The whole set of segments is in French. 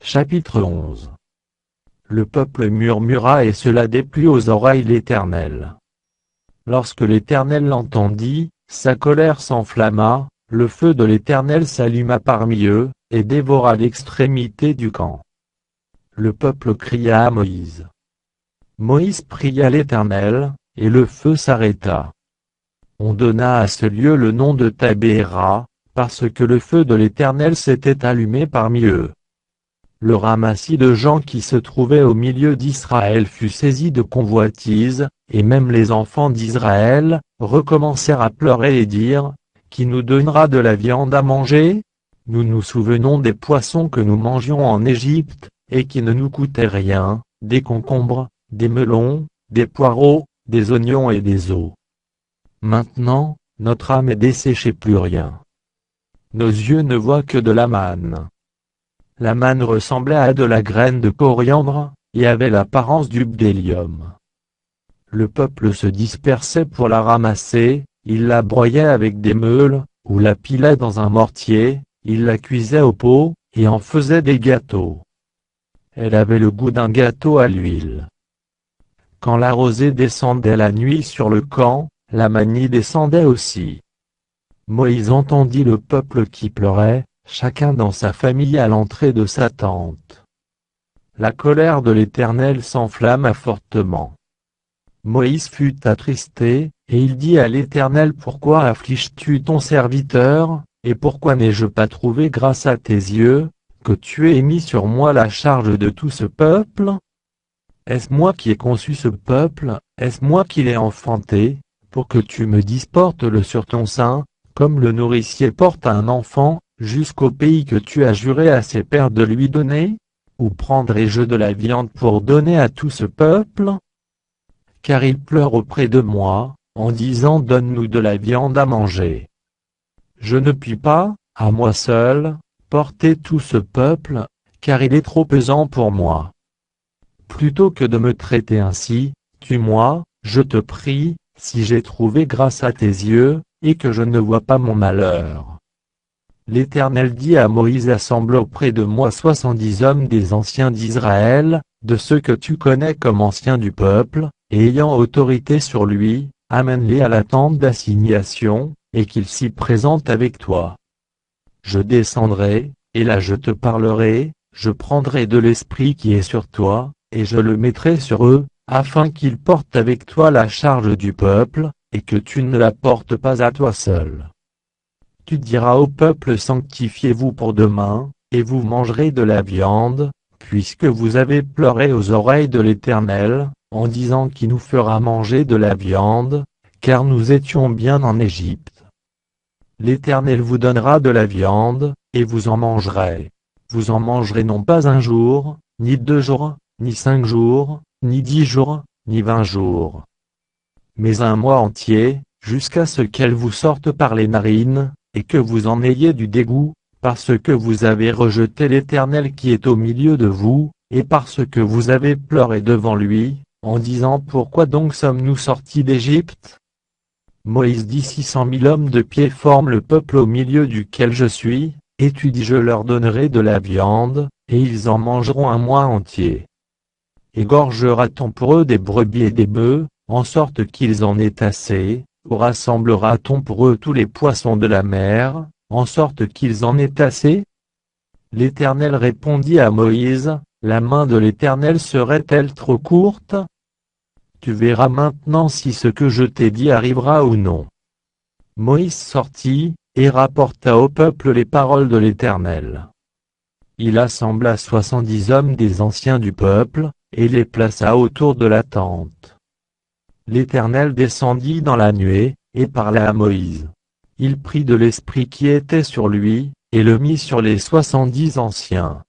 Chapitre 11. Le peuple murmura et cela déplut aux oreilles l'Éternel. Lorsque l'Éternel l'entendit, sa colère s'enflamma, le feu de l'Éternel s'alluma parmi eux, et dévora l'extrémité du camp. Le peuple cria à Moïse. Moïse pria l'Éternel, et le feu s'arrêta. On donna à ce lieu le nom de Tabéra, parce que le feu de l'Éternel s'était allumé parmi eux. Le ramassis de gens qui se trouvaient au milieu d'Israël fut saisi de convoitise, et même les enfants d'Israël recommencèrent à pleurer et dire, « Qui nous donnera de la viande à manger? Nous nous souvenons des poissons que nous mangions en Égypte, et qui ne nous coûtaient rien, des concombres, des melons, des poireaux, des oignons et des os. Maintenant, notre âme est desséchée, plus rien. Nos yeux ne voient que de la manne. » La manne ressemblait à de la graine de coriandre, et avait l'apparence du bdellium. Le peuple se dispersait pour la ramasser, il la broyait avec des meules, ou la pilait dans un mortier, il la cuisait au pot, et en faisait des gâteaux. Elle avait le goût d'un gâteau à l'huile. Quand la rosée descendait la nuit sur le camp, la manne y descendait aussi. Moïse entendit le peuple qui pleurait, chacun dans sa famille à l'entrée de sa tente. La colère de l'Éternel s'enflamma fortement. Moïse fut attristé, et il dit à l'Éternel, « Pourquoi affliges-tu ton serviteur, et pourquoi n'ai-je pas trouvé grâce à tes yeux, que tu aies mis sur moi la charge de tout ce peuple? Est-ce moi qui ai conçu ce peuple, est-ce moi qui l'ai enfanté, pour que tu me dises porte-le sur ton sein, comme le nourricier porte un enfant, jusqu'au pays que tu as juré à ses pères de lui donner? Ou prendrai-je de la viande pour donner à tout ce peuple? Car ils pleurent auprès de moi, en disant, donne-nous de la viande à manger. Je ne puis pas, à moi seul, porter tout ce peuple, car il est trop pesant pour moi. Plutôt que de me traiter ainsi, tue-moi, je te prie, si j'ai trouvé grâce à tes yeux, et que je ne vois pas mon malheur. » L'Éternel dit à Moïse, assemble auprès de moi 70 hommes des anciens d'Israël, de ceux que tu connais comme anciens du peuple, et ayant autorité sur lui, amène-les à la tente d'assignation, et qu'ils s'y présentent avec toi. Je descendrai, et là je te parlerai, je prendrai de l'esprit qui est sur toi, et je le mettrai sur eux, afin qu'ils portent avec toi la charge du peuple, et que tu ne la portes pas à toi seul. Tu diras au peuple, sanctifiez-vous pour demain, et vous mangerez de la viande, puisque vous avez pleuré aux oreilles de l'Éternel, en disant qui nous fera manger de la viande, car nous étions bien en Égypte. L'Éternel vous donnera de la viande, et vous en mangerez. Vous en mangerez non pas un jour, ni 2 jours, ni 5 jours, ni 10 jours, ni 20 jours. Mais un mois entier, jusqu'à ce qu'elle vous sorte par les narines, et que vous en ayez du dégoût, parce que vous avez rejeté l'Éternel qui est au milieu de vous, et parce que vous avez pleuré devant lui, en disant, pourquoi donc sommes-nous sortis d'Égypte? Moïse dit, 600 000 hommes de pied forment le peuple au milieu duquel je suis, et tu dis, je leur donnerai de la viande, et ils en mangeront un mois entier. Égorgera-t-on pour eux des brebis et des bœufs, en sorte qu'ils en aient assez, ou rassemblera-t-on pour eux tous les poissons de la mer, en sorte qu'ils en aient assez? L'Éternel répondit à Moïse, la main de l'Éternel serait-elle trop courte? Tu verras maintenant si ce que je t'ai dit arrivera ou non. Moïse sortit, et rapporta au peuple les paroles de l'Éternel. Il assembla 70 hommes des anciens du peuple, et les plaça autour de la tente. L'Éternel descendit dans la nuée, et parla à Moïse. Il prit de l'esprit qui était sur lui, et le mit sur les 70 anciens.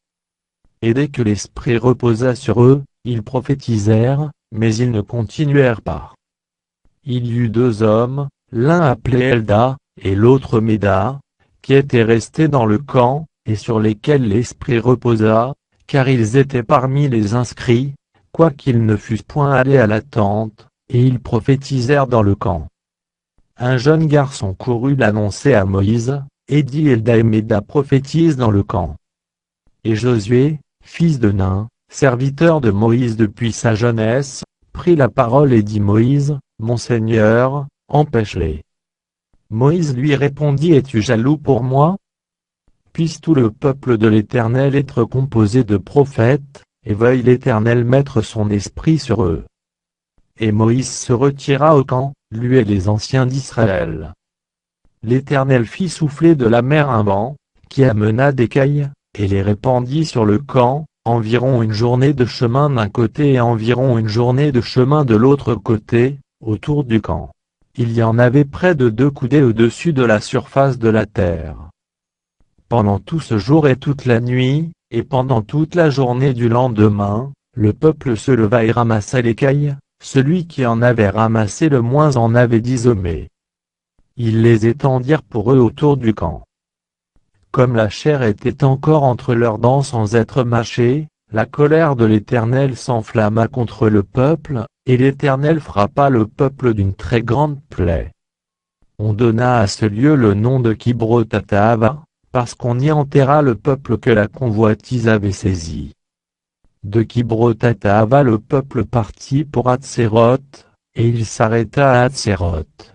Et dès que l'esprit reposa sur eux, ils prophétisèrent, mais ils ne continuèrent pas. Il y eut 2 hommes, l'un appelé Elda, et l'autre Méda, qui étaient restés dans le camp, et sur lesquels l'esprit reposa, car ils étaient parmi les inscrits, quoiqu'ils ne fussent point allés à la tente, et ils prophétisèrent dans le camp. Un jeune garçon courut l'annoncer à Moïse, et dit, Elda et Méda prophétisent dans le camp. Et Josué, fils de Nun, serviteur de Moïse depuis sa jeunesse, prit la parole et dit Moïse, mon Seigneur, empêche-les. Moïse lui répondit Es-tu jaloux pour moi? Puisse tout le peuple de l'Éternel être composé de prophètes, et veuille l'Éternel mettre son esprit sur eux. Et Moïse se retira au camp, lui et les anciens d'Israël. L'Éternel fit souffler de la mer un vent, qui amena des cailles, et les répandit sur le camp, environ une journée de chemin d'un côté et environ une journée de chemin de l'autre côté, autour du camp. Il y en avait près de 2 coudées au-dessus de la surface de la terre. Pendant tout ce jour et toute la nuit, et pendant toute la journée du lendemain, le peuple se leva et ramassa les cailles, celui qui en avait ramassé le moins en avait 10 hommes. Ils les étendirent pour eux autour du camp. Comme la chair était encore entre leurs dents sans être mâchée, la colère de l'Éternel s'enflamma contre le peuple, et l'Éternel frappa le peuple d'une très grande plaie. On donna à ce lieu le nom de Kibroth-Hattaava, parce qu'on y enterra le peuple que la convoitise avait saisi. De Kibroth-Hattaava le peuple partit pour Hatséroth, et il s'arrêta à Hatséroth.